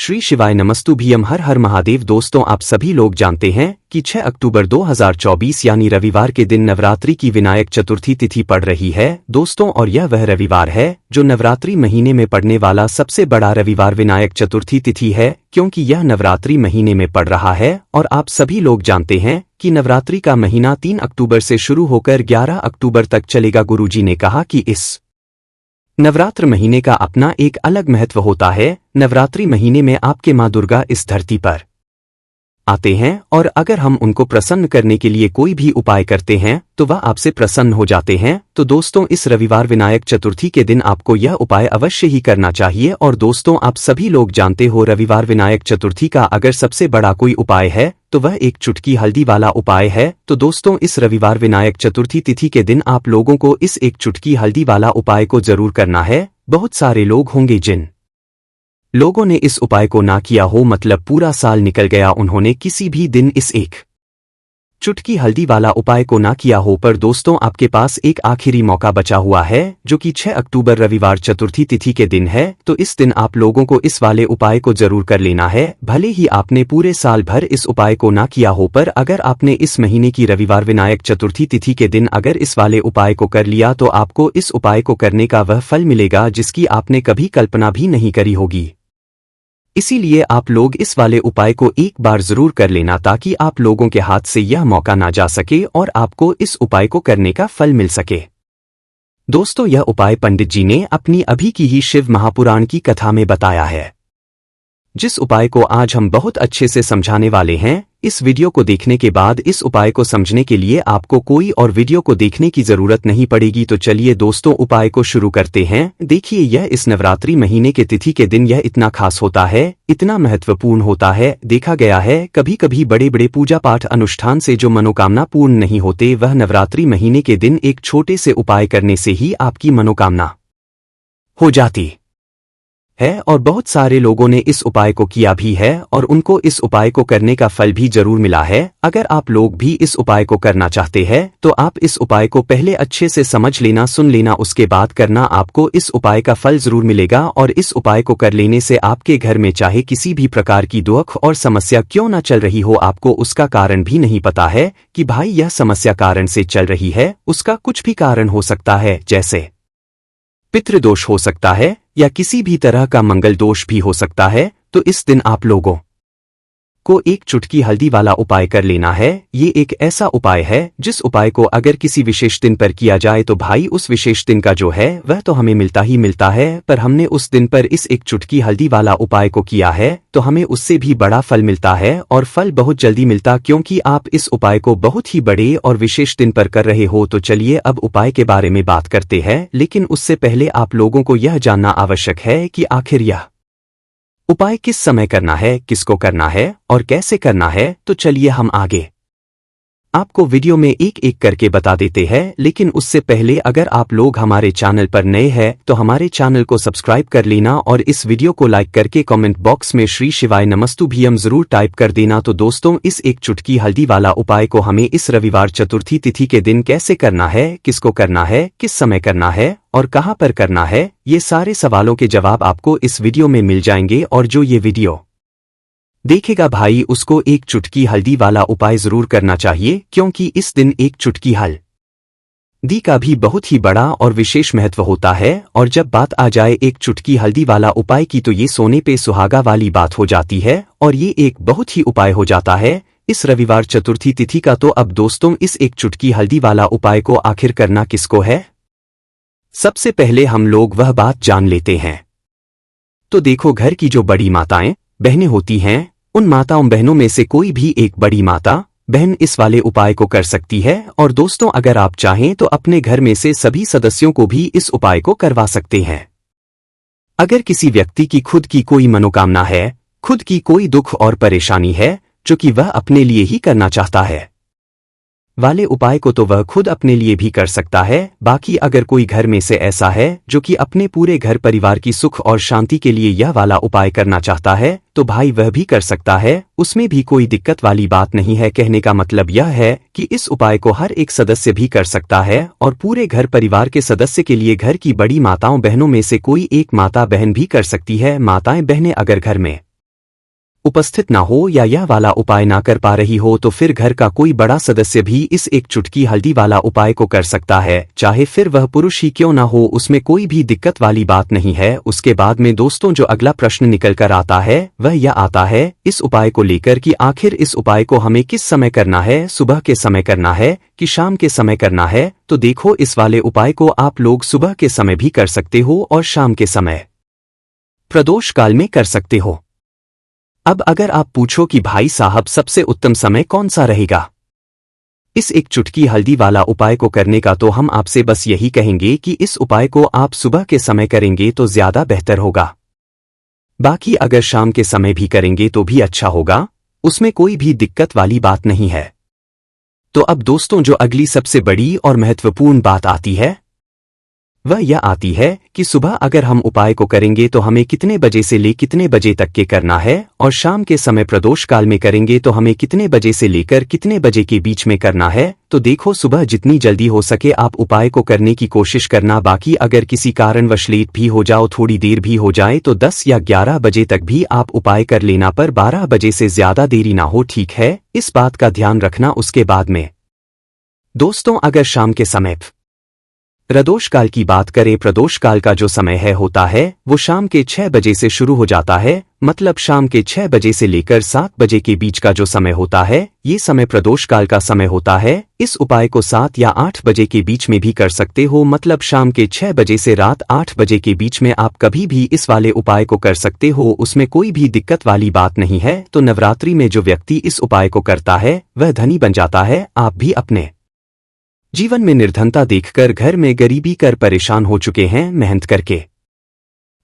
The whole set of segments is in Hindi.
श्री शिवाय नमस्तुभ्यम हर हर महादेव। दोस्तों, आप सभी लोग जानते हैं कि 6 अक्टूबर 2024 यानी रविवार के दिन नवरात्रि की विनायक चतुर्थी तिथि पड़ रही है दोस्तों। और यह वह रविवार है जो नवरात्रि महीने में पड़ने वाला सबसे बड़ा रविवार विनायक चतुर्थी तिथि है, क्योंकि यह नवरात्रि महीने में पड़ रहा है। और आप सभी लोग जानते हैं कि नवरात्रि का महीना 3 अक्टूबर से शुरू होकर 11 अक्टूबर तक चलेगा। गुरुजी ने कहा कि इस नवरात्र महीने का अपना एक अलग महत्व होता है। नवरात्रि महीने में आपके माँ दुर्गा इस धरती पर आते हैं और अगर हम उनको प्रसन्न करने के लिए कोई भी उपाय करते हैं तो वह आपसे प्रसन्न हो जाते हैं। तो दोस्तों, इस रविवार विनायक चतुर्थी के दिन आपको यह उपाय अवश्य ही करना चाहिए। और दोस्तों, आप सभी लोग जानते हो रविवार विनायक चतुर्थी का अगर सबसे बड़ा कोई उपाय है तो वह एक चुटकी हल्दी वाला उपाय है। तो दोस्तों, इस रविवार विनायक चतुर्थी तिथि के दिन आप लोगों को इस एक चुटकी हल्दी वाला उपाय को जरूर करना है। बहुत सारे लोग होंगे जिन लोगों ने इस उपाय को ना किया हो, मतलब पूरा साल निकल गया, उन्होंने किसी भी दिन इस एक चुटकी हल्दी वाला उपाय को ना किया हो। पर दोस्तों, आपके पास एक आखिरी मौका बचा हुआ है जो कि 6 अक्टूबर रविवार चतुर्थी तिथि के दिन है। तो इस दिन आप लोगों को इस वाले उपाय को जरूर कर लेना है। भले ही आपने पूरे साल भर इस उपाय को ना किया हो, पर अगर आपने इस महीने की रविवार विनायक चतुर्थी तिथि के दिन अगर इस वाले उपाय को कर लिया तो आपको इस उपाय को करने का वह फल मिलेगा जिसकी आपने कभी कल्पना भी नहीं करी होगी। इसीलिए आप लोग इस वाले उपाय को एक बार जरूर कर लेना ताकि आप लोगों के हाथ से यह मौका ना जा सके और आपको इस उपाय को करने का फल मिल सके। दोस्तों, यह उपाय पंडित जी ने अपनी अभी की ही शिव महापुराण की कथा में बताया है, जिस उपाय को आज हम बहुत अच्छे से समझाने वाले हैं। इस वीडियो को देखने के बाद इस उपाय को समझने के लिए आपको कोई और वीडियो को देखने की जरूरत नहीं पड़ेगी। तो चलिए दोस्तों, उपाय को शुरू करते हैं। देखिए, यह इस नवरात्रि महीने के तिथि के दिन यह इतना खास होता है, इतना महत्वपूर्ण होता है। देखा गया है कभी कभी बड़े बड़े पूजा पाठ अनुष्ठान से जो मनोकामना पूर्ण नहीं होते, वह नवरात्रि महीने के दिन एक छोटे से उपाय करने से ही आपकी मनोकामना हो जाती है। और बहुत सारे लोगों ने इस उपाय को किया भी है और उनको इस उपाय को करने का फल भी जरूर मिला है। अगर आप लोग भी इस उपाय को करना चाहते हैं तो आप इस उपाय को पहले अच्छे से समझ लेना, सुन लेना, उसके बाद करना। आपको इस उपाय का फल जरूर मिलेगा और इस उपाय को कर लेने से आपके घर में चाहे किसी भी प्रकार की दुख और समस्या क्यों न चल रही हो, आपको उसका कारण भी नहीं पता है कि भाई यह समस्या कारण से चल रही है। उसका कुछ भी कारण हो सकता है, जैसे पितृदोष हो सकता है या किसी भी तरह का मंगल दोष भी हो सकता है। तो इस दिन आप लोगों को एक चुटकी हल्दी वाला उपाय कर लेना है। ये एक ऐसा उपाय है जिस उपाय को अगर किसी विशेष दिन पर किया जाए तो भाई उस विशेष दिन का जो है वह तो हमें मिलता ही मिलता है, पर हमने उस दिन पर इस एक चुटकी हल्दी वाला उपाय को किया है तो हमें उससे भी बड़ा फल मिलता है। और फल बहुत जल्दी मिलता, क्योंकि आप इस उपाय को बहुत ही बड़े और विशेष दिन पर कर रहे हो। तो चलिए अब उपाय के बारे में बात करते हैं, लेकिन उससे पहले आप लोगों को यह जानना आवश्यक है कि आखिर यह उपाय किस समय करना है, किसको करना है और कैसे करना है। तो चलिए हम आगे आपको वीडियो में एक एक करके बता देते हैं। लेकिन उससे पहले अगर आप लोग हमारे चैनल पर नए हैं तो हमारे चैनल को सब्सक्राइब कर लेना और इस वीडियो को लाइक करके कमेंट बॉक्स में श्री शिवाय नमस्तुभ्यम जरूर टाइप कर देना। तो दोस्तों, इस एक चुटकी हल्दी वाला उपाय को हमें इस रविवार चतुर्थी तिथि के दिन कैसे करना है, किसको करना है, किस समय करना है और कहां पर करना है, ये सारे सवालों के जवाब आपको इस वीडियो में मिल जाएंगे। और जो ये वीडियो देखेगा भाई उसको एक चुटकी हल्दी वाला उपाय जरूर करना चाहिए, क्योंकि इस दिन एक चुटकी हल्दी का भी बहुत ही बड़ा और विशेष महत्व होता है। और जब बात आ जाए एक चुटकी हल्दी वाला उपाय की तो ये सोने पे सुहागा वाली बात हो जाती है और ये एक बहुत ही उपाय हो जाता है इस रविवार चतुर्थी तिथि का। तो अब दोस्तों, इस एक चुटकी हल्दी वाला उपाय को आखिर करना किसको है, सबसे पहले हम लोग वह बात जान लेते हैं। तो देखो, घर की जो बड़ी माताएं बहनें होती हैं, उन माताओं बहनों में से कोई भी एक बड़ी माता बहन इस वाले उपाय को कर सकती है। और दोस्तों, अगर आप चाहें तो अपने घर में से सभी सदस्यों को भी इस उपाय को करवा सकते हैं। अगर किसी व्यक्ति की खुद की कोई मनोकामना है, खुद की कोई दुख और परेशानी है जो कि वह अपने लिए ही करना चाहता है, वाले उपाय को तो वह खुद अपने लिए भी कर सकता है। बाकी अगर कोई घर में से ऐसा है जो कि अपने पूरे घर परिवार की सुख और शांति के लिए यह वाला उपाय करना चाहता है तो भाई वह भी कर सकता है, उसमें भी कोई दिक्कत वाली बात नहीं है। कहने का मतलब यह है कि इस उपाय को हर एक सदस्य भी कर सकता है और पूरे घर परिवार के सदस्य के लिए घर की बड़ी माताओं बहनों में से कोई एक माता बहन भी कर सकती है। माताएं बहनें अगर घर में उपस्थित ना हो या यह वाला उपाय ना कर पा रही हो तो फिर घर का कोई बड़ा सदस्य भी इस एक चुटकी हल्दी वाला उपाय को कर सकता है, चाहे फिर वह पुरुष ही क्यों ना हो, उसमें कोई भी दिक्कत वाली बात नहीं है। उसके बाद में दोस्तों जो अगला प्रश्न निकल कर आता है वह यह आता है इस उपाय को लेकर कि आखिर इस उपाय को हमें किस समय करना है, सुबह के समय करना है कि शाम के समय करना है। तो देखो, इस वाले उपाय को आप लोग सुबह के समय भी कर सकते हो और शाम के समय प्रदोष काल में कर सकते हो। अब अगर आप पूछो कि भाई साहब सबसे उत्तम समय कौन सा रहेगा इस एक चुटकी हल्दी वाला उपाय को करने का, तो हम आपसे बस यही कहेंगे कि इस उपाय को आप सुबह के समय करेंगे तो ज्यादा बेहतर होगा। बाकी अगर शाम के समय भी करेंगे तो भी अच्छा होगा, उसमें कोई भी दिक्कत वाली बात नहीं है। तो अब दोस्तों जो अगली सबसे बड़ी और महत्वपूर्ण बात आती है वह यह आती है कि सुबह अगर हम उपाय को करेंगे तो हमें कितने बजे से ले कितने बजे तक के करना है, और शाम के समय प्रदोष काल में करेंगे तो हमें कितने बजे से लेकर कितने बजे के बीच में करना है। तो देखो, सुबह जितनी जल्दी हो सके आप उपाय को करने की कोशिश करना। बाकी अगर किसी कारणवश लेट भी हो जाओ, थोड़ी देर भी हो जाए, तो 10 या 11 बजे तक भी आप उपाय कर लेना, पर 12 बजे से ज्यादा देरी ना हो, ठीक है? इस बात का ध्यान रखना। उसके बाद में दोस्तों अगर शाम के समय प्रदोष काल की बात करें, प्रदोष काल का जो समय होता है वो शाम के 6 बजे से शुरू हो जाता है। मतलब शाम के 6 बजे से लेकर 7 बजे के बीच का जो समय होता है ये समय प्रदोष काल का समय होता है। इस उपाय को 7 या 8 बजे के बीच में भी कर सकते हो, मतलब शाम के 6 बजे से रात 8 बजे के बीच में आप कभी भी इस वाले उपाय को कर सकते हो, उसमें कोई भी दिक्कत वाली बात नहीं है। तो नवरात्रि में जो व्यक्ति इस उपाय को करता है वह धनी बन जाता है। आप भी अपने जीवन में निर्धनता देखकर घर में गरीबी कर परेशान हो चुके हैं, मेहनत करके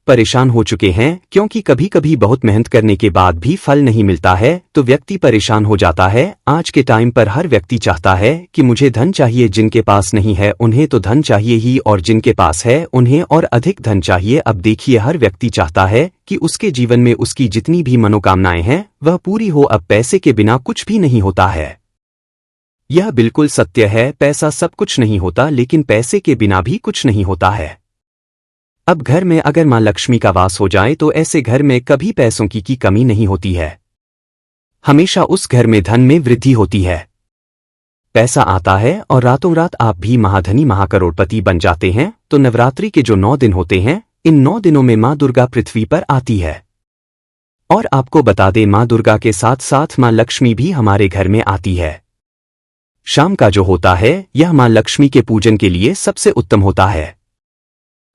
परेशान हो चुके हैं, क्योंकि कभी कभी बहुत मेहनत करने के बाद भी फल नहीं मिलता है तो व्यक्ति परेशान हो जाता है। आज के टाइम पर हर व्यक्ति चाहता है कि मुझे धन चाहिए, जिनके पास नहीं है उन्हें तो धन चाहिए ही, और जिनके पास है उन्हें और अधिक धन चाहिए। अब देखिए, हर व्यक्ति चाहता है कि उसके जीवन में उसकी जितनी भी मनोकामनाएं हैं वह पूरी हो। अब पैसे के बिना कुछ भी नहीं होता है, यह बिल्कुल सत्य है। पैसा सब कुछ नहीं होता, लेकिन पैसे के बिना भी कुछ नहीं होता है। अब घर में अगर मां लक्ष्मी का वास हो जाए तो ऐसे घर में कभी पैसों की कमी नहीं होती है, हमेशा उस घर में धन में वृद्धि होती है। पैसा आता है और रातों रात आप भी महाधनी महाकरोड़पति बन जाते हैं। तो नवरात्रि के जो 9 दिन होते हैं, इन 9 दिनों में मां दुर्गा पृथ्वी पर आती है, और आपको बता दें मां दुर्गा के साथ साथ मां लक्ष्मी भी हमारे घर में आती है। शाम का जो होता है यह मां लक्ष्मी के पूजन के लिए सबसे उत्तम होता है।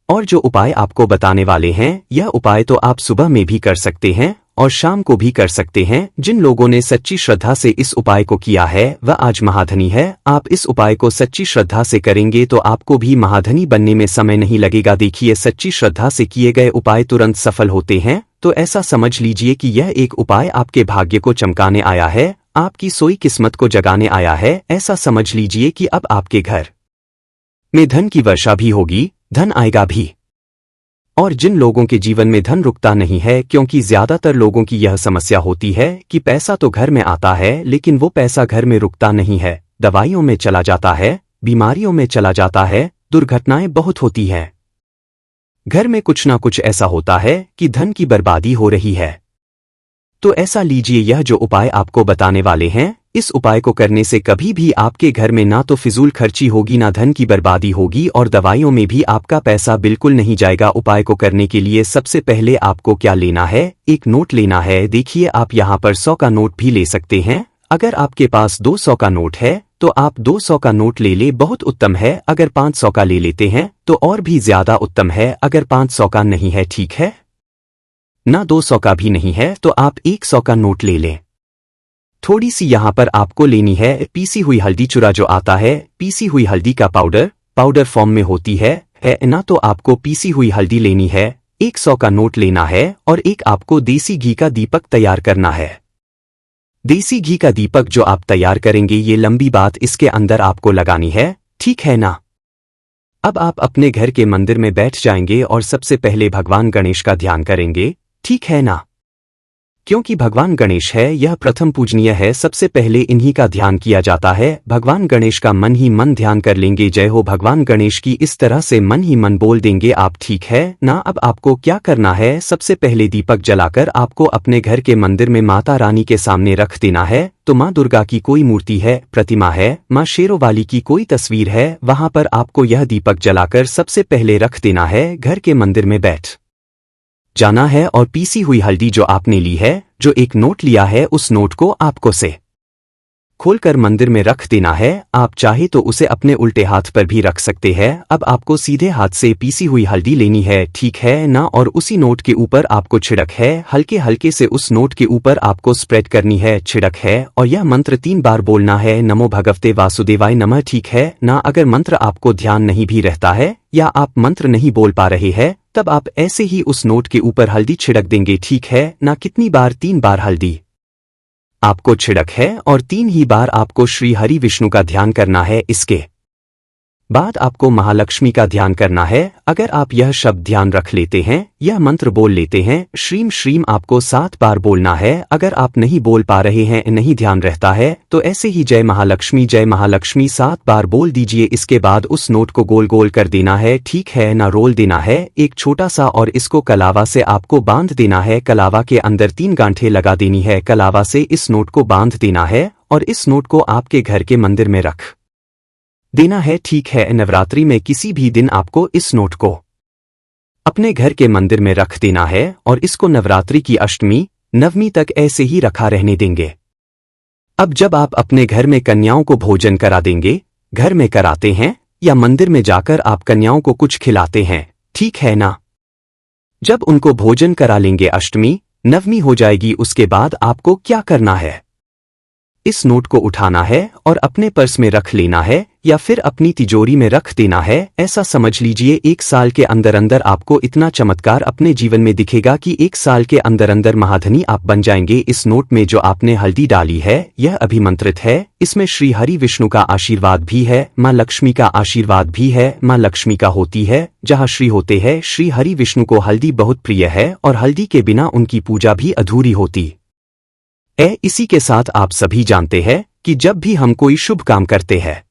और जो उपाय आपको बताने वाले हैं यह उपाय तो आप सुबह में भी कर सकते हैं और शाम को भी कर सकते हैं। जिन लोगों ने सच्ची श्रद्धा से इस उपाय को किया है वह आज महाधनी है। आप इस उपाय को सच्ची श्रद्धा से करेंगे तो आपको भी महाधनी बनने में समय नहीं लगेगा। देखिए, सच्ची श्रद्धा से किए गए उपाय तुरंत सफल होते हैं। तो ऐसा समझ लीजिए कि यह एक उपाय आपके भाग्य को चमकाने आया है, आपकी सोई किस्मत को जगाने आया है। ऐसा समझ लीजिए कि अब आपके घर में धन की वर्षा भी होगी, धन आएगा भी। और जिन लोगों के जीवन में धन रुकता नहीं है, क्योंकि ज्यादातर लोगों की यह समस्या होती है कि पैसा तो घर में आता है लेकिन वो पैसा घर में रुकता नहीं है, दवाइयों में चला जाता है, बीमारियों में चला जाता है, दुर्घटनाएं बहुत होती हैं, घर में कुछ ना कुछ ऐसा होता है कि धन की बर्बादी हो रही है। तो ऐसा लीजिए, यह जो उपाय आपको बताने वाले हैं इस उपाय को करने से कभी भी आपके घर में ना तो फिजूल खर्ची होगी, ना धन की बर्बादी होगी, और दवाइयों में भी आपका पैसा बिल्कुल नहीं जाएगा। उपाय को करने के लिए सबसे पहले आपको क्या लेना है, एक नोट लेना है। देखिए, आप यहाँ पर 100 का नोट भी ले सकते हैं। अगर आपके पास 200 का नोट है तो आप 200 का नोट ले ले, बहुत उत्तम है। अगर 500 का ले लेते हैं तो और भी ज्यादा उत्तम है। अगर 500 का नहीं है, ठीक है ना, 200 का भी नहीं है, तो आप 100 का नोट ले लें। थोड़ी सी यहाँ पर आपको लेनी है पीसी हुई हल्दी, चूरा जो आता है पीसी हुई हल्दी का पाउडर फॉर्म में होती है ना, तो आपको पीसी हुई हल्दी लेनी है। 100 का नोट लेना है और एक आपको देसी घी का दीपक तैयार करना है। देसी घी का दीपक जो आप तैयार करेंगे ये लंबी बात इसके अंदर आपको लगानी है, ठीक है ना। अब आप अपने घर के मंदिर में बैठ जाएंगे और सबसे पहले भगवान गणेश का ध्यान करेंगे, ठीक है ना। क्योंकि भगवान गणेश है, यह प्रथम पूजनीय है, सबसे पहले इन्हीं का ध्यान किया जाता है। भगवान गणेश का मन ही मन ध्यान कर लेंगे। जय हो भगवान गणेश की, इस तरह से मन ही मन बोल देंगे आप, ठीक है ना। अब आपको क्या करना है, सबसे पहले दीपक जलाकर आपको अपने घर के मंदिर में माता रानी के सामने रख देना है। तो माँ दुर्गा की कोई मूर्ति है, प्रतिमा है, माँ शेरों वाली की कोई तस्वीर है, वहां पर आपको यह दीपक जलाकर सबसे पहले रख देना है। घर के मंदिर में बैठ जाना है और पीसी हुई हल्दी जो आपने ली है, जो एक नोट लिया है, उस नोट को आपको से खोलकर मंदिर में रख देना है। आप चाहे तो उसे अपने उल्टे हाथ पर भी रख सकते हैं। अब आपको सीधे हाथ से पीसी हुई हल्दी लेनी है, ठीक है ना, और उसी नोट के ऊपर आपको छिड़क है, हल्के हल्के से उस नोट के ऊपर आपको स्प्रेड करनी है, छिड़क है, और यह मंत्र 3 बार बोलना है, नमो भगवते वासुदेवाय नमः, ठीक है ना। अगर मंत्र आपको ध्यान नहीं भी रहता है या आप मंत्र नहीं बोल पा रहे हैं, तब आप ऐसे ही उस नोट के ऊपर हल्दी छिड़क देंगे, ठीक है ना। कितनी बार? 3 बार हल्दी आपको छिड़क है और 3 ही बार आपको श्री हरि विष्णु का ध्यान करना है। इसके बाद आपको महालक्ष्मी का ध्यान करना है। अगर आप यह शब्द ध्यान रख लेते हैं, यह मंत्र बोल लेते हैं, श्रीम श्रीम आपको 7 बार बोलना है। अगर आप नहीं बोल पा रहे हैं, नहीं ध्यान रहता है, तो ऐसे ही जय महालक्ष्मी 7 बार बोल दीजिए। इसके बाद उस नोट को गोल गोल कर देना है, ठीक है ना, रोल देना है एक छोटा सा, और इसको कलावा से आपको बांध देना है। कलावा के अंदर 3 गांठें लगा देनी है, कलावा से इस नोट को बांध देना है और इस नोट को आपके घर के मंदिर में रख देना है, ठीक है। नवरात्रि में किसी भी दिन आपको इस नोट को अपने घर के मंदिर में रख देना है और इसको नवरात्रि की अष्टमी नवमी तक ऐसे ही रखा रहने देंगे। अब जब आप अपने घर में कन्याओं को भोजन करा देंगे, घर में कराते हैं या मंदिर में जाकर आप कन्याओं को कुछ खिलाते हैं, ठीक है ना। जब उनको भोजन करा लेंगे, अष्टमी नवमी हो जाएगी, उसके बाद आपको क्या करना है, इस नोट को उठाना है और अपने पर्स में रख लेना है या फिर अपनी तिजोरी में रख देना है। ऐसा समझ लीजिए 1 साल के अंदर अंदर आपको इतना चमत्कार अपने जीवन में दिखेगा कि 1 साल के अंदर अंदर महाधनी आप बन जाएंगे। इस नोट में जो आपने हल्दी डाली है, यह अभिमंत्रित है, इसमें श्री हरि विष्णु का आशीर्वाद भी है, माँ लक्ष्मी का आशीर्वाद भी है। माँ लक्ष्मी का होती है जहाँ श्री होते हैं, श्री हरि विष्णु को हल्दी बहुत प्रिय है और हल्दी के बिना उनकी पूजा भी अधूरी होती। इसी के साथ आप सभी जानते हैं कि जब भी हम कोई शुभ काम करते हैं,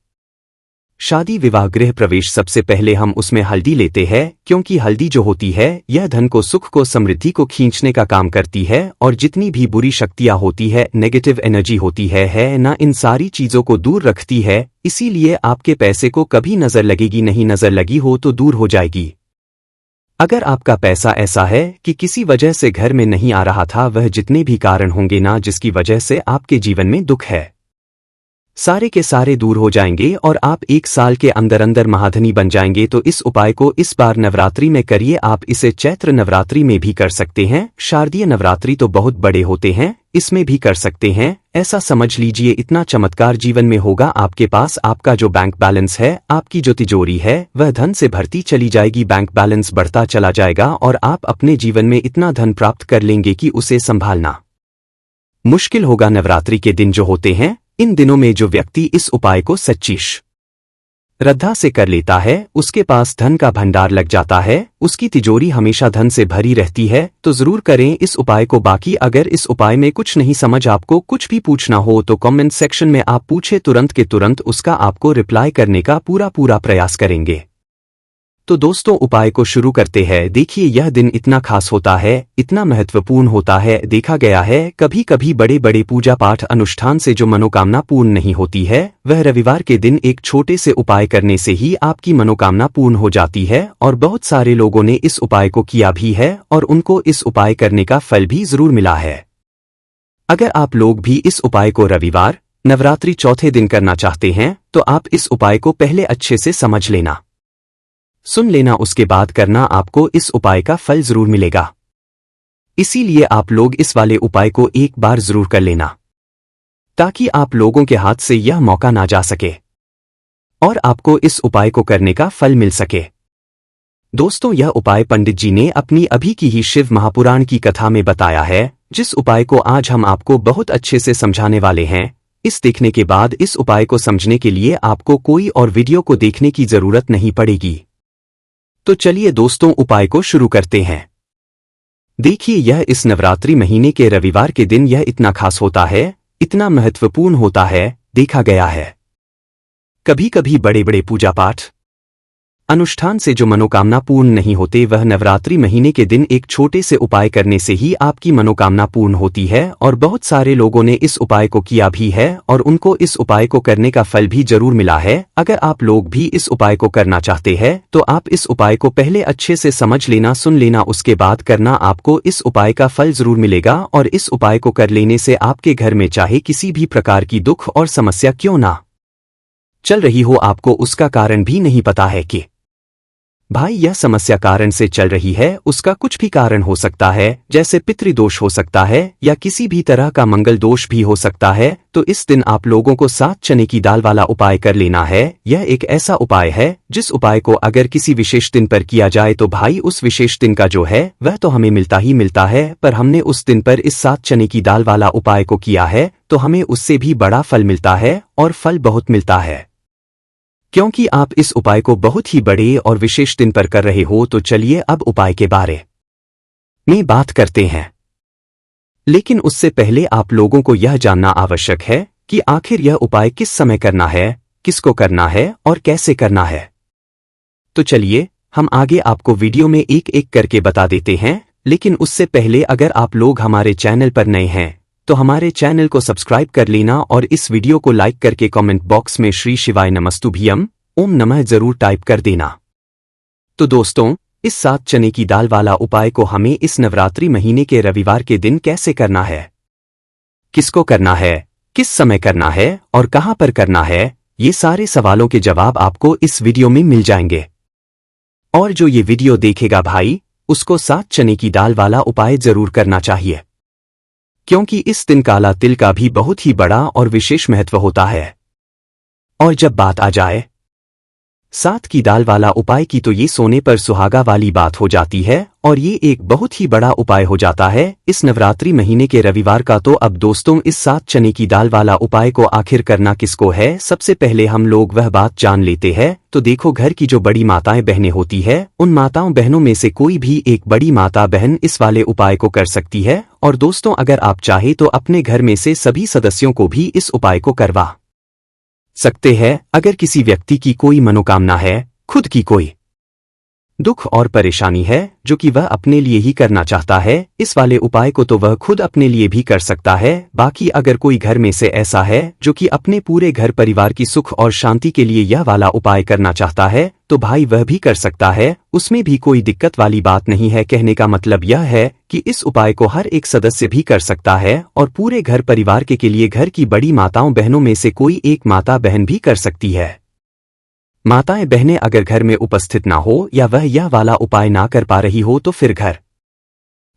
शादी विवाह गृह प्रवेश, सबसे पहले हम उसमें हल्दी लेते हैं, क्योंकि हल्दी जो होती है यह धन को, सुख को, समृद्धि को खींचने का काम करती है और जितनी भी बुरी शक्तियां होती है, नेगेटिव एनर्जी होती है ना, इन सारी चीजों को दूर रखती है। इसीलिए आपके पैसे को कभी नजर लगेगी नहीं, नजर लगी हो तो दूर हो जाएगी। अगर आपका पैसा ऐसा है कि किसी वजह से घर में नहीं आ रहा था, वह जितने भी कारण होंगे ना जिसकी वजह से आपके जीवन में दुख है, सारे के सारे दूर हो जाएंगे और आप 1 साल के अंदर अंदर महाधनी बन जाएंगे। तो इस उपाय को इस बार नवरात्रि में करिए। आप इसे चैत्र नवरात्रि में भी कर सकते हैं, शारदीय नवरात्रि तो बहुत बड़े होते हैं, इसमें भी कर सकते हैं। ऐसा समझ लीजिए इतना चमत्कार जीवन में होगा आपके पास। आपका जो बैंक बैलेंस है, आपकी जो तिजोरी है, वह धन से भरती चली जाएगी, बैंक बैलेंस बढ़ता चला जाएगा और आप अपने जीवन में इतना धन प्राप्त कर लेंगे कि उसे संभालना मुश्किल होगा। नवरात्रि के दिन जो होते हैं, इन दिनों में जो व्यक्ति इस उपाय को सच्ची श्रद्धा से कर लेता है, उसके पास धन का भंडार लग जाता है, उसकी तिजोरी हमेशा धन से भरी रहती है। तो जरूर करें इस उपाय को। बाकी अगर इस उपाय में कुछ नहीं समझ, आपको कुछ भी पूछना हो तो कमेंट सेक्शन में आप पूछे, तुरंत के तुरंत उसका आपको रिप्लाई करने का पूरा प्रयास करेंगे। तो दोस्तों उपाय को शुरू करते हैं। देखिए यह दिन इतना खास होता है, इतना महत्वपूर्ण होता है। देखा गया है कभी कभी बड़े बड़े पूजा पाठ अनुष्ठान से जो मनोकामना पूर्ण नहीं होती है, वह रविवार के दिन एक छोटे से उपाय करने से ही आपकी मनोकामना पूर्ण हो जाती है। और बहुत सारे लोगों ने इस उपाय को किया भी है और उनको इस उपाय करने का फल भी जरूर मिला है। अगर आप लोग भी इस उपाय को रविवार नवरात्रि चौथे दिन करना चाहते हैं, तो आप इस उपाय को पहले अच्छे से समझ लेना, सुन लेना, उसके बाद करना, आपको इस उपाय का फल जरूर मिलेगा। इसीलिए आप लोग इस वाले उपाय को एक बार जरूर कर लेना, ताकि आप लोगों के हाथ से यह मौका ना जा सके और आपको इस उपाय को करने का फल मिल सके। दोस्तों यह उपाय पंडित जी ने अपनी अभी की ही शिव महापुराण की कथा में बताया है, जिस उपाय को आज हम आपको बहुत अच्छे से समझाने वाले हैं। इस देखने के बाद इस उपाय को समझने के लिए आपको कोई और वीडियो को देखने की जरूरत नहीं पड़ेगी। तो चलिए दोस्तों उपाय को शुरू करते हैं। देखिए, यह इस नवरात्रि महीने के रविवार के दिन यह इतना खास होता है, इतना महत्वपूर्ण होता है, देखा गया है। कभी कभी बड़े बड़े पूजा पाठ अनुष्ठान से जो मनोकामना पूर्ण नहीं होते, वह नवरात्रि महीने के दिन एक छोटे से उपाय करने से ही आपकी मनोकामना पूर्ण होती है। और बहुत सारे लोगों ने इस उपाय को किया भी है और उनको इस उपाय को करने का फल भी जरूर मिला है। अगर आप लोग भी इस उपाय को करना चाहते हैं तो आप इस उपाय को पहले अच्छे से समझ लेना, सुन लेना, उसके बाद करना। आपको इस उपाय का फल जरूर मिलेगा और इस उपाय को कर लेने से आपके घर में चाहे किसी भी प्रकार की दुख और समस्या क्यों ना चल रही हो, आपको उसका कारण भी नहीं पता है कि भाई यह समस्या कारण से चल रही है। उसका कुछ भी कारण हो सकता है, जैसे पितृदोष हो सकता है या किसी भी तरह का मंगल दोष भी हो सकता है। तो इस दिन आप लोगों को 7 चने की दाल वाला उपाय कर लेना है। यह एक ऐसा उपाय है जिस उपाय को अगर किसी विशेष दिन पर किया जाए तो भाई उस विशेष दिन का जो है वह तो हमें मिलता ही मिलता है, पर हमने उस दिन पर इस 7 चने की दाल वाला उपाय को किया है तो हमें उससे भी बड़ा फल मिलता है और फल बहुत मिलता है, क्योंकि आप इस उपाय को बहुत ही बड़े और विशेष दिन पर कर रहे हो। तो चलिए अब उपाय के बारे में बात करते हैं, लेकिन उससे पहले आप लोगों को यह जानना आवश्यक है कि आखिर यह उपाय किस समय करना है, किसको करना है और कैसे करना है। तो चलिए हम आगे आपको वीडियो में एक एक करके बता देते हैं, लेकिन उससे पहले अगर आप लोग हमारे चैनल पर नए हैं तो हमारे चैनल को सब्सक्राइब कर लेना और इस वीडियो को लाइक करके कमेंट बॉक्स में श्री शिवाय नमस्तुभ्यम ओम नमः जरूर टाइप कर देना। तो दोस्तों, इस 7 चने की दाल वाला उपाय को हमें इस नवरात्रि महीने के रविवार के दिन कैसे करना है, किसको करना है, किस समय करना है और कहां पर करना है, ये सारे सवालों के जवाब आपको इस वीडियो में मिल जाएंगे। और जो ये वीडियो देखेगा भाई, उसको 7 चने की दाल वाला उपाय जरूर करना चाहिए, क्योंकि इस दिन काला तिल का भी बहुत ही बड़ा और विशेष महत्व होता है। और जब बात आ जाए 7 की दाल वाला उपाय की तो ये सोने पर सुहागा वाली बात हो जाती है और ये एक बहुत ही बड़ा उपाय हो जाता है इस नवरात्रि महीने के रविवार का। तो अब दोस्तों, इस 7 चने की दाल वाला उपाय को आखिर करना किसको है, सबसे पहले हम लोग वह बात जान लेते हैं। तो देखो, घर की जो बड़ी माताएं बहनें होती है, उन माताओं बहनों में से कोई भी एक बड़ी माता बहन इस वाले उपाय को कर सकती है। और दोस्तों, अगर आप चाहे तो अपने घर में से सभी सदस्यों को भी इस उपाय को करवा सकते हैं। अगर किसी व्यक्ति की कोई मनोकामना है, खुद की कोई दुख और परेशानी है जो कि वह अपने लिए ही करना चाहता है, इस वाले उपाय को तो वह खुद अपने लिए भी कर सकता है। बाकी अगर कोई घर में से ऐसा है जो कि अपने पूरे घर परिवार की सुख और शांति के लिए यह वाला उपाय करना चाहता है, तो भाई वह भी कर सकता है, उसमें भी कोई दिक्कत वाली बात नहीं है। कहने का मतलब यह है कि इस उपाय को हर एक सदस्य भी कर सकता है और पूरे घर परिवार के लिए घर की बड़ी माताओं बहनों में से कोई एक माता बहन भी कर सकती है। माताएं बहनें अगर घर में उपस्थित ना हो या वह यह वाला उपाय ना कर पा रही हो तो फिर घर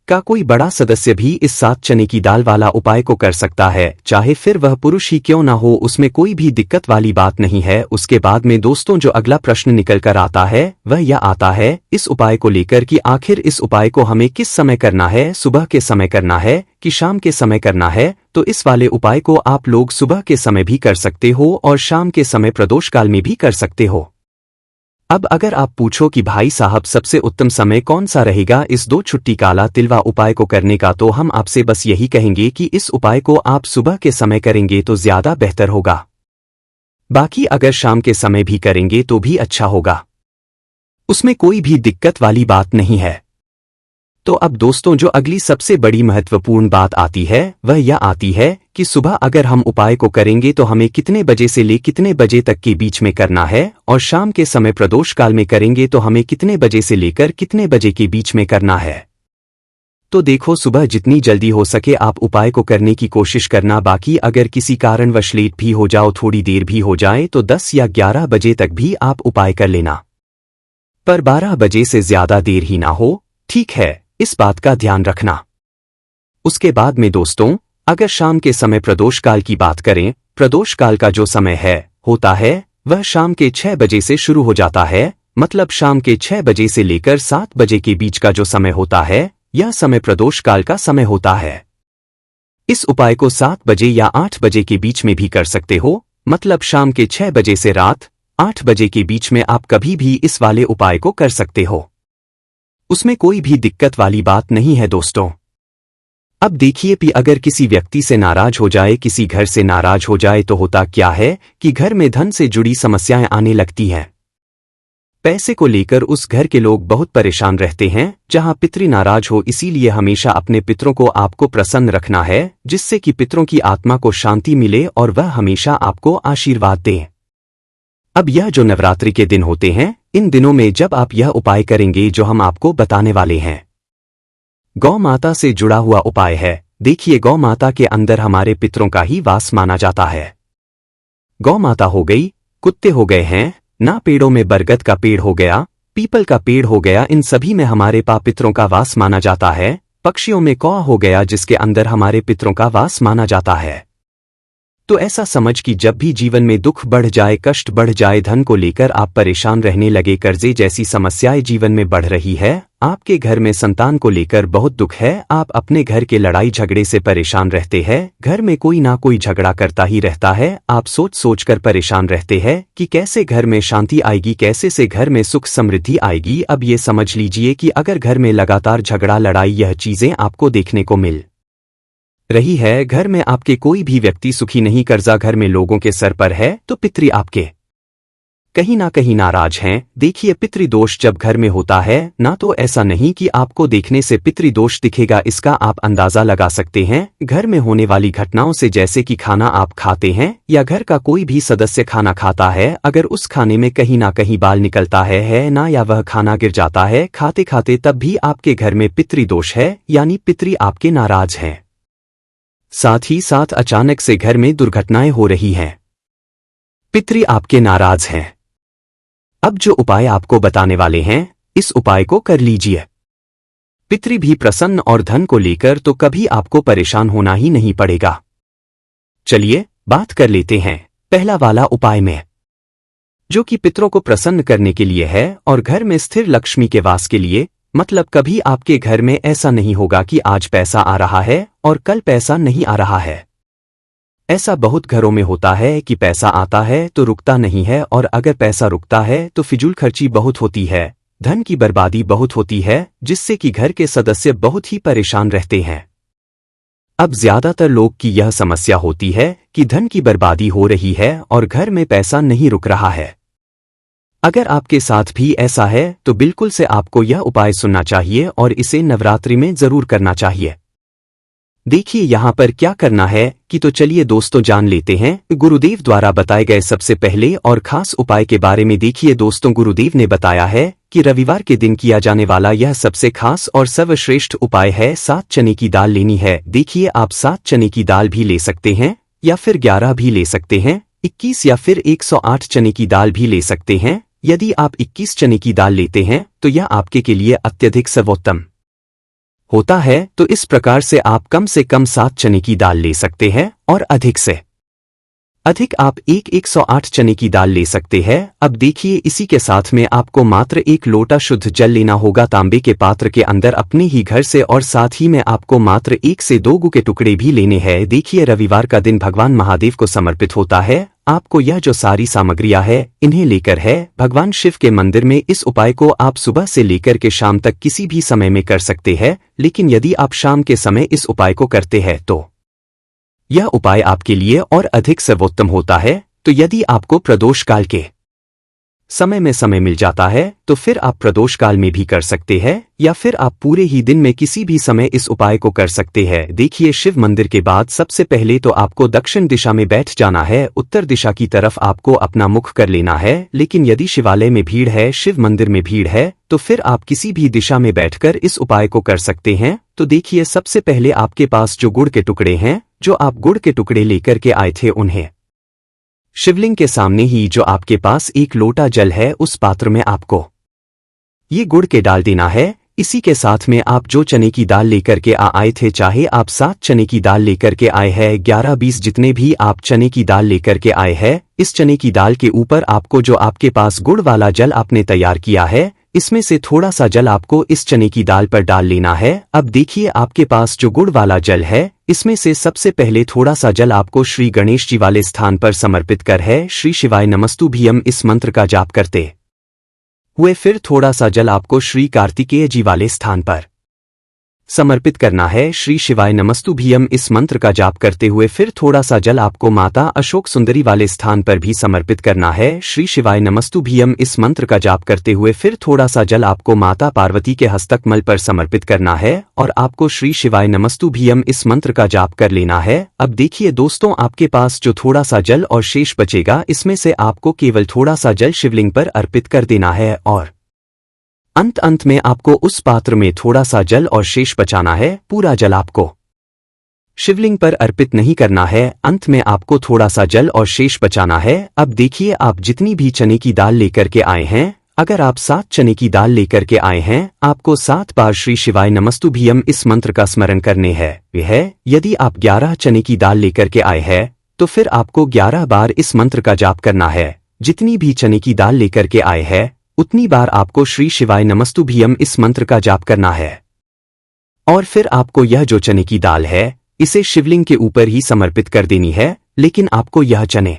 का कोई बड़ा सदस्य भी इस 7 चने की दाल वाला उपाय को कर सकता है, चाहे फिर वह पुरुष ही क्यों ना हो, उसमें कोई भी दिक्कत वाली बात नहीं है। उसके बाद में दोस्तों, जो अगला प्रश्न निकल कर आता है वह यह आता है इस उपाय को लेकर कि आखिर इस उपाय को हमें किस समय करना है, सुबह के समय करना है कि शाम के समय करना है। तो इस वाले उपाय को आप लोग सुबह के समय भी कर सकते हो और शाम के समय प्रदोष काल में भी कर सकते हो। अब अगर आप पूछो कि भाई साहब सबसे उत्तम समय कौन सा रहेगा इस 2 छुट्टी काला तिलवा उपाय को करने का, तो हम आपसे बस यही कहेंगे कि इस उपाय को आप सुबह के समय करेंगे तो ज्यादा बेहतर होगा। बाकी अगर शाम के समय भी करेंगे तो भी अच्छा होगा, उसमें कोई भी दिक्कत वाली बात नहीं है। तो अब दोस्तों, जो अगली सबसे बड़ी महत्वपूर्ण बात आती है वह यह आती है कि सुबह अगर हम उपाय को करेंगे तो हमें कितने बजे से ले कितने बजे तक के बीच में करना है, और शाम के समय प्रदोष काल में करेंगे तो हमें कितने बजे से लेकर कितने बजे के बीच में करना है। तो देखो, सुबह जितनी जल्दी हो सके आप उपाय को करने की कोशिश करना। बाकी अगर किसी कारणवश लेट भी हो जाओ, थोड़ी देर भी हो जाए, तो 10 या 11 बजे तक भी आप उपाय कर लेना, पर 12 बजे से ज्यादा देर ही ना हो, ठीक है, इस बात का ध्यान रखना। उसके बाद में दोस्तों, अगर शाम के समय प्रदोष काल की बात करें, प्रदोष काल का जो समय होता है वह शाम के 6 बजे से शुरू हो जाता है। मतलब शाम के 6 बजे से लेकर 7 बजे के बीच का जो समय होता है, यह समय प्रदोष काल का समय होता है। इस उपाय को 7 बजे या 8 बजे के बीच में भी कर सकते हो, मतलब शाम के 6 बजे से रात 8 बजे के बीच में आप कभी भी इस वाले उपाय को कर सकते हो। उसमें कोई भी दिक्कत वाली बात नहीं है दोस्तों। अब देखिए कि अगर किसी व्यक्ति से नाराज हो जाए, किसी घर से नाराज हो जाए तो होता क्या है कि घर में धन से जुड़ी समस्याएं आने लगती हैं। पैसे को लेकर उस घर के लोग बहुत परेशान रहते हैं। जहां पितृ नाराज हो, इसीलिए हमेशा अपने पितरों को आपको प्रसन्न रखना है, जिससे कि पितरों की आत्मा को शांति मिले और वह हमेशा आपको आशीर्वाद दें। अब यह जो नवरात्रि के दिन होते हैं, इन दिनों में जब आप यह उपाय करेंगे जो हम आपको बताने वाले हैं, गौ माता से जुड़ा हुआ उपाय है। देखिए, गौ माता के अंदर हमारे पितरों का ही वास माना जाता है। गौ माता हो गई, कुत्ते हो गए हैं ना, पेड़ों में बरगद का पेड़ हो गया, पीपल का पेड़ हो गया, इन सभी में हमारे पितरों का वास माना जाता है। पक्षियों में कौआ हो गया, जिसके अंदर हमारे पितरों का वास माना जाता है। तो ऐसा समझ कि जब भी जीवन में दुख बढ़ जाए, कष्ट बढ़ जाए, धन को लेकर आप परेशान रहने लगे, कर्जे जैसी समस्याएं जीवन में बढ़ रही है, आपके घर में संतान को लेकर बहुत दुख है, आप अपने घर के लड़ाई झगड़े से परेशान रहते हैं, घर में कोई ना कोई झगड़ा करता ही रहता है, आप सोच सोच कर परेशान रहते हैं कि कैसे घर में शांति आएगी, कैसे से घर में सुख समृद्धि आएगी। अब ये समझ लीजिए कि अगर घर में लगातार झगड़ा लड़ाई यह चीजें आपको देखने को मिल रही है, घर में आपके कोई भी व्यक्ति सुखी नहीं, कर्जा घर में लोगों के सर पर है, तो पितृ आपके कहीं ना कहीं नाराज हैं। देखिए, पितृदोष जब घर में होता है ना, तो ऐसा नहीं कि आपको देखने से पितृदोष दिखेगा, इसका आप अंदाजा लगा सकते हैं घर में होने वाली घटनाओं से। जैसे कि खाना आप खाते हैं या घर का कोई भी सदस्य खाना खाता है, अगर उस खाने में कहीं ना कहीं बाल निकलता है ना, या वह खाना गिर जाता है खाते खाते, तब भी आपके घर में पितृदोष है, यानी पितृ आपके नाराज हैं। साथ ही साथ अचानक से घर में दुर्घटनाएं हो रही हैं, पितृ आपके नाराज हैं। अब जो उपाय आपको बताने वाले हैं, इस उपाय को कर लीजिए। पितृ भी प्रसन्न और धन को लेकर तो कभी आपको परेशान होना ही नहीं पड़ेगा। चलिए बात कर लेते हैं पहला वाला उपाय में, जो कि पितरों को प्रसन्न करने के लिए है और घर में स्थिर लक्ष्मी के वास के लिए। मतलब कभी आपके घर में ऐसा नहीं होगा कि आज पैसा आ रहा है और कल पैसा नहीं आ रहा है। ऐसा बहुत घरों में होता है कि पैसा आता है तो रुकता नहीं है, और अगर पैसा रुकता है तो फिजूल खर्ची बहुत होती है, धन की बर्बादी बहुत होती है, जिससे कि घर के सदस्य बहुत ही परेशान रहते हैं। अब ज्यादातर लोग की यह समस्या होती है कि धन की बर्बादी हो रही है और घर में पैसा नहीं रुक रहा है। अगर आपके साथ भी ऐसा है तो बिल्कुल से आपको यह उपाय सुनना चाहिए और इसे नवरात्रि में जरूर करना चाहिए। देखिए यहाँ पर क्या करना है कि तो चलिए दोस्तों जान लेते हैं गुरुदेव द्वारा बताए गए सबसे पहले और खास उपाय के बारे में। देखिए दोस्तों, गुरुदेव ने बताया है कि रविवार के दिन किया जाने वाला यह सबसे खास और सर्वश्रेष्ठ उपाय है। 7 चने की दाल लेनी है। देखिए, आप 7 चने की दाल भी ले सकते हैं या फिर 11 भी ले सकते हैं, 21 या फिर 108 चने की दाल भी ले सकते हैं। यदि आप 21 चने की दाल लेते हैं तो यह आपके के लिए अत्यधिक सर्वोत्तम होता है। तो इस प्रकार से आप कम से कम 7 चने की दाल ले सकते हैं और अधिक से अधिक आप 108 चने की दाल ले सकते हैं। अब देखिए, इसी के साथ में आपको मात्र 1 लोटा शुद्ध जल लेना होगा तांबे के पात्र के अंदर अपने ही घर से, और साथ ही में आपको मात्र 1 से 2 गू के टुकड़े भी लेने हैं। देखिए, रविवार का दिन भगवान महादेव को समर्पित होता है। आपको यह जो सारी सामग्रियां है इन्हें लेकर है भगवान शिव के मंदिर में। इस उपाय को आप सुबह से लेकर के शाम तक किसी भी समय में कर सकते हैं, लेकिन यदि आप शाम के समय इस उपाय को करते हैं तो यह उपाय आपके लिए और अधिक सर्वोत्तम होता है। तो यदि आपको प्रदोष काल के समय में समय मिल जाता है तो फिर आप प्रदोष काल में भी कर सकते हैं, या फिर आप पूरे ही दिन में किसी भी समय इस उपाय को कर सकते हैं। देखिए, शिव मंदिर के बाद सबसे पहले तो आपको दक्षिण दिशा में बैठ जाना है। उत्तर दिशा की तरफ आपको अपना मुख कर लेना है। लेकिन यदि शिवालय में भीड़ है, शिव मंदिर में भीड़ है, तो फिर आप किसी भी दिशा में बैठकर इस उपाय को कर सकते हैं। तो देखिए, सबसे पहले आपके पास जो गुड़ के टुकड़े हैं, जो आप गुड़ के टुकड़े लेकर के आए थे, उन्हें शिवलिंग के सामने ही जो आपके पास 1 लोटा जल है, उस पात्र में आपको ये गुड़ के डाल देना है। इसी के साथ में आप जो चने की दाल लेकर के आए थे, चाहे आप 7 चने की दाल लेकर के आए हैं, 11-20 जितने भी आप चने की दाल लेकर के आए हैं, इस चने की दाल के ऊपर आपको जो आपके पास गुड़ वाला जल आपने तैयार किया है, इसमें से थोड़ा सा जल आपको इस चने की दाल पर डाल लेना है। अब देखिए, आपके पास जो गुड़ वाला जल है, इसमें से सबसे पहले थोड़ा सा जल आपको श्री गणेश जी वाले स्थान पर समर्पित कर है श्री शिवाय नमस्तुभ्यम इस मंत्र का जाप करते हुए फिर थोड़ा सा जल आपको श्री कार्तिकेय जी वाले स्थान पर समर्पित करना है। श्री शिवाय नमस्तुभ्यम इस मंत्र का जाप करते हुए फिर थोड़ा सा जल आपको माता अशोक सुंदरी वाले स्थान पर भी समर्पित करना है। श्री शिवाय नमस्तुभ्यम इस मंत्र का जाप करते हुए फिर थोड़ा सा जल आपको माता पार्वती के हस्तकमल पर समर्पित करना है और आपको श्री शिवाय नमस्तुभ्यम इस मंत्र का जाप कर लेना है। अब देखिए दोस्तों, आपके पास जो थोड़ा सा जल और शेष बचेगा, इसमें से आपको केवल थोड़ा सा जल शिवलिंग पर अर्पित कर देना है और अंत में आपको उस पात्र में थोड़ा सा जल और शेष बचाना है। पूरा जल आपको शिवलिंग पर अर्पित नहीं करना है, अंत में आपको थोड़ा सा जल और शेष बचाना है। अब देखिए, आप जितनी भी चने की दाल लेकर के आए हैं, अगर आप 7 चने की दाल लेकर के आए हैं, आपको 7 बार श्री शिवाय नमस्तुभ्यम इस मंत्र का स्मरण करने हैं। यदि आप 11 चने की दाल लेकर के आए हैं, तो फिर आपको 11 बार इस मंत्र का जाप करना है। जितनी भी चने की दाल लेकर के आए हैं, उतनी बार आपको श्री शिवाय नमस्तुभ्यम इस मंत्र का जाप करना है। और फिर आपको यह जो चने की दाल है, इसे शिवलिंग के ऊपर ही समर्पित कर देनी है। लेकिन आपको यह चने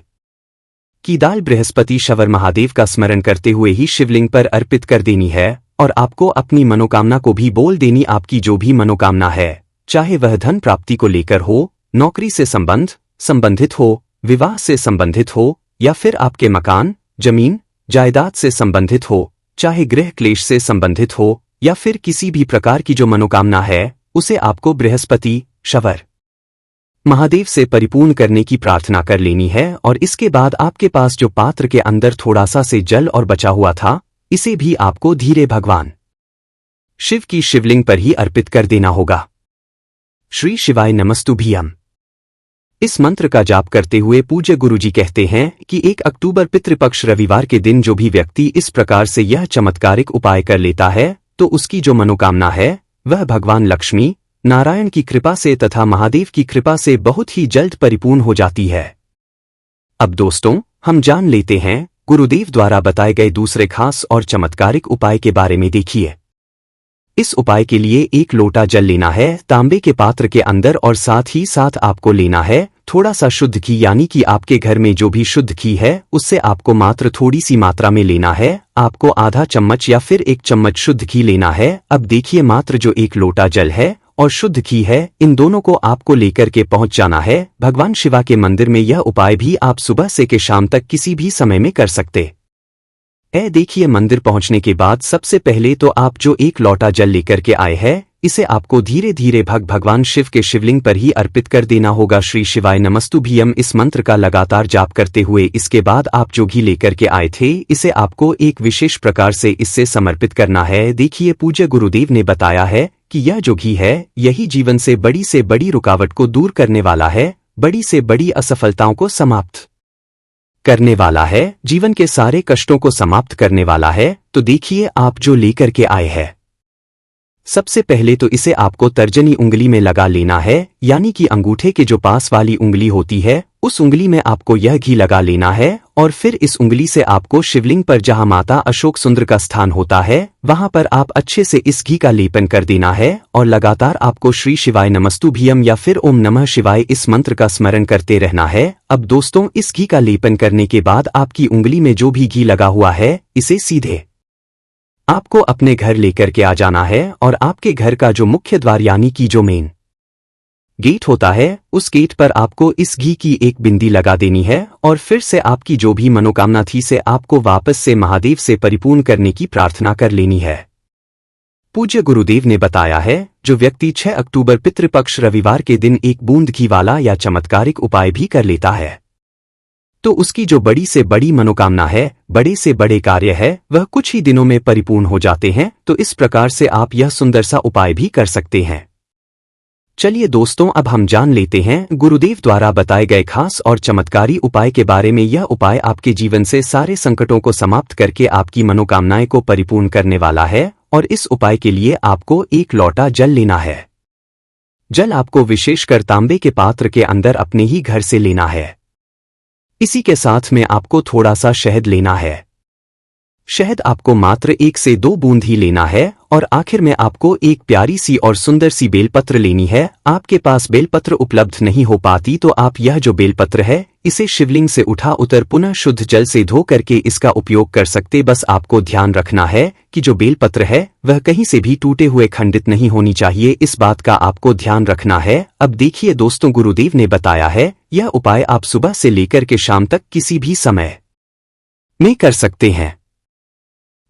की दाल बृहस्पति शवर महादेव का स्मरण करते हुए ही शिवलिंग पर अर्पित कर देनी है और आपको अपनी मनोकामना को भी बोल देनी। आपकी जो भी मनोकामना है, चाहे वह धन प्राप्ति को लेकर हो, नौकरी से संबंधित हो, विवाह से संबंधित हो, या फिर आपके मकान, जमीन, जायदाद से संबंधित हो, चाहे गृह क्लेश से संबंधित हो, या फिर किसी भी प्रकार की जो मनोकामना है, उसे आपको बृहस्पति शवर महादेव से परिपूर्ण करने की प्रार्थना कर लेनी है। और इसके बाद आपके पास जो पात्र के अंदर थोड़ा सा से जल और बचा हुआ था, इसे भी आपको धीरे भगवान शिव की शिवलिंग पर ही अर्पित कर देना होगा। श्री शिवाय नमस्तुभ्यम इस मंत्र का जाप करते हुए पूज्य गुरुजी कहते हैं कि 1 अक्टूबर पितृपक्ष रविवार के दिन जो भी व्यक्ति इस प्रकार से यह चमत्कारिक उपाय कर लेता है, तो उसकी जो मनोकामना है, वह भगवान लक्ष्मी नारायण की कृपा से तथा महादेव की कृपा से बहुत ही जल्द परिपूर्ण हो जाती है। अब दोस्तों, हम जान लेते हैं गुरुदेव द्वारा बताए गए दूसरे खास और चमत्कारिक उपाय के बारे में। देखिए, इस उपाय के लिए 1 लोटा जल लेना है तांबे के पात्र के अंदर और साथ ही साथ आपको लेना है थोड़ा सा शुद्ध घी, यानी कि आपके घर में जो भी शुद्ध घी है, उससे आपको मात्र थोड़ी सी मात्रा में लेना है। आपको आधा चम्मच या फिर 1 चम्मच शुद्ध घी लेना है। अब देखिए, मात्र जो 1 लोटा जल है और शुद्ध घी है, इन दोनों को आपको लेकर के पहुंच जाना है भगवान शिवा के मंदिर में। यह उपाय भी आप सुबह से के शाम तक किसी भी समय में कर सकते देखिए, मंदिर पहुंचने के बाद सबसे पहले तो आप जो 1 लोटा जल लेकर के आए हैं, इसे आपको धीरे धीरे भगवान शिव के शिवलिंग पर ही अर्पित कर देना होगा। श्री शिवाय नमस्तुभ्यम इस मंत्र का लगातार जाप करते हुए इसके बाद आप जो घी लेकर के आए थे, इसे आपको एक विशेष प्रकार से इससे समर्पित करना है। देखिए, पूज्य गुरुदेव ने बताया है कि यह जो घी है, यही जीवन से बड़ी रुकावट को दूर करने वाला है, बड़ी से बड़ी असफलताओं को समाप्त करने वाला है, जीवन के सारे कष्टों को समाप्त करने वाला है। तो देखिए, आप जो लेकर के आए हैं, सबसे पहले तो इसे आपको तर्जनी उंगली में लगा लेना है, यानी कि अंगूठे के जो पास वाली उंगली होती है, उस उंगली में आपको यह घी लगा लेना है। और फिर इस उंगली से आपको शिवलिंग पर जहां माता अशोक सुंदर का स्थान होता है, वहां पर आप अच्छे से इस घी का लेपन कर देना है और लगातार आपको श्री शिवाय नमस्तुभ्यम या फिर ओम नमः शिवाय इस मंत्र का स्मरण करते रहना है। अब दोस्तों, इस घी का लेपन करने के बाद आपकी उंगली में जो भी घी लगा हुआ है, इसे सीधे आपको अपने घर लेकर के आ जाना है और आपके घर का जो मुख्य द्वार यानी कि जो मेन गेट होता है, उस गेट पर आपको इस घी की 1 बिंदी लगा देनी है और फिर से आपकी जो भी मनोकामना थी से आपको वापस से महादेव से परिपूर्ण करने की प्रार्थना कर लेनी है। पूज्य गुरुदेव ने बताया है, जो व्यक्ति 6 अक्टूबर पितृपक्ष रविवार के दिन 1 बूंद घी वाला या चमत्कारिक उपाय भी कर लेता है, तो उसकी जो बड़ी से बड़ी मनोकामना है, बड़े से बड़े कार्य है, वह कुछ ही दिनों में परिपूर्ण हो जाते हैं। तो इस प्रकार से आप यह सुंदर सा उपाय भी कर सकते हैं। चलिए दोस्तों, अब हम जान लेते हैं गुरुदेव द्वारा बताए गए खास और चमत्कारी उपाय के बारे में। यह उपाय आपके जीवन से सारे संकटों को समाप्त करके आपकी मनोकामनाएं को परिपूर्ण करने वाला है। और इस उपाय के लिए आपको 1 लोटा जल लेना है। जल आपको विशेषकर तांबे के पात्र के अंदर अपने ही घर से लेना है। इसी के साथ में आपको थोड़ा सा शहद लेना है। शहद आपको मात्र 1 से 2 बूंद ही लेना है और आखिर में आपको एक प्यारी सी और सुंदर सी बेलपत्र लेनी है। आपके पास बेलपत्र उपलब्ध नहीं हो पाती तो आप यह जो बेलपत्र है इसे शिवलिंग से उठा उतर पुनः शुद्ध जल से धो करके इसका उपयोग कर सकते। बस आपको ध्यान रखना है कि जो बेलपत्र है वह कहीं से भी टूटे हुए खंडित नहीं होनी चाहिए, इस बात का आपको ध्यान रखना है। अब देखिए दोस्तों, गुरुदेव ने बताया है यह उपाय आप सुबह से लेकर के शाम तक किसी भी समय में कर सकते हैं।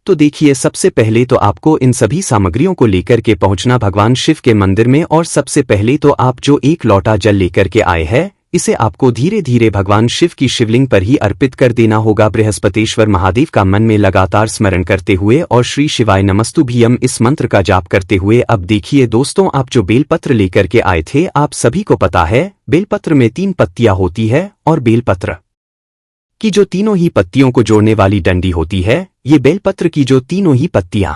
तो देखिए, सबसे पहले तो आपको इन सभी सामग्रियों को लेकर के पहुंचना भगवान शिव के मंदिर में और सबसे पहले तो आप जो एक लोटा जल लेकर के आए हैं इसे आपको धीरे धीरे भगवान शिव की शिवलिंग पर ही अर्पित कर देना होगा। बृहस्पतेश्वर महादेव का मन में लगातार स्मरण करते हुए और श्री शिवाय नमस्तुभ्यम इस मंत्र का जाप करते हुए। अब देखिए दोस्तों, आप जो बेलपत्र लेकर के आए थे, आप सभी को पता है बेलपत्र में 3 पत्तियां होती है और बेलपत्र की जो तीनों ही पत्तियों को जोड़ने वाली डंडी होती है, ये बेलपत्र की जो तीनों ही पत्तियां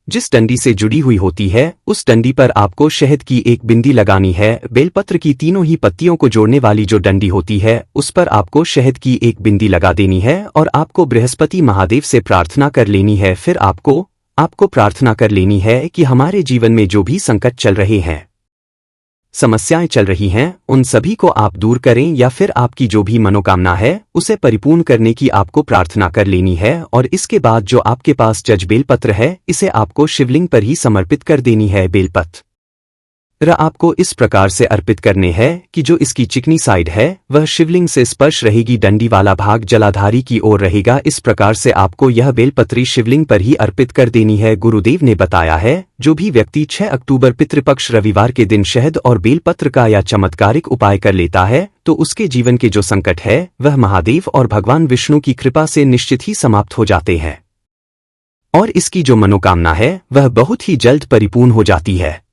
जिस डंडी से जुड़ी हुई होती है उस डंडी पर आपको शहद की एक बिंदी लगानी है। बेलपत्र की तीनों ही पत्तियों को जोड़ने वाली जो डंडी होती है उस पर आपको शहद की एक बिंदी लगा देनी है और आपको बृहस्पति महादेव से प्रार्थना कर लेनी है। फिर आपको प्रार्थना कर लेनी है कि हमारे जीवन में जो भी संकट चल रहे हैं, समस्याएं चल रही हैं, उन सभी को आप दूर करें या फिर आपकी जो भी मनोकामना है उसे परिपूर्ण करने की आपको प्रार्थना कर लेनी है। और इसके बाद जो आपके पास जज बेलपत्र है इसे आपको शिवलिंग पर ही समर्पित कर देनी है। बेलपत्र आपको इस प्रकार से अर्पित करने हैं कि जो इसकी चिकनी साइड है वह शिवलिंग से स्पर्श रहेगी, डंडी वाला भाग जलाधारी की ओर रहेगा। इस प्रकार से आपको यह बेलपत्री शिवलिंग पर ही अर्पित कर देनी है। गुरुदेव ने बताया है जो भी व्यक्ति 6 अक्टूबर पितृपक्ष रविवार के दिन शहद और बेलपत्र का या चमत्कारिक उपाय कर लेता है तो उसके जीवन के जो संकट है वह महादेव और भगवान विष्णु की कृपा से निश्चित ही समाप्त हो जाते हैं और इसकी जो मनोकामना है वह बहुत ही जल्द परिपूर्ण हो जाती है।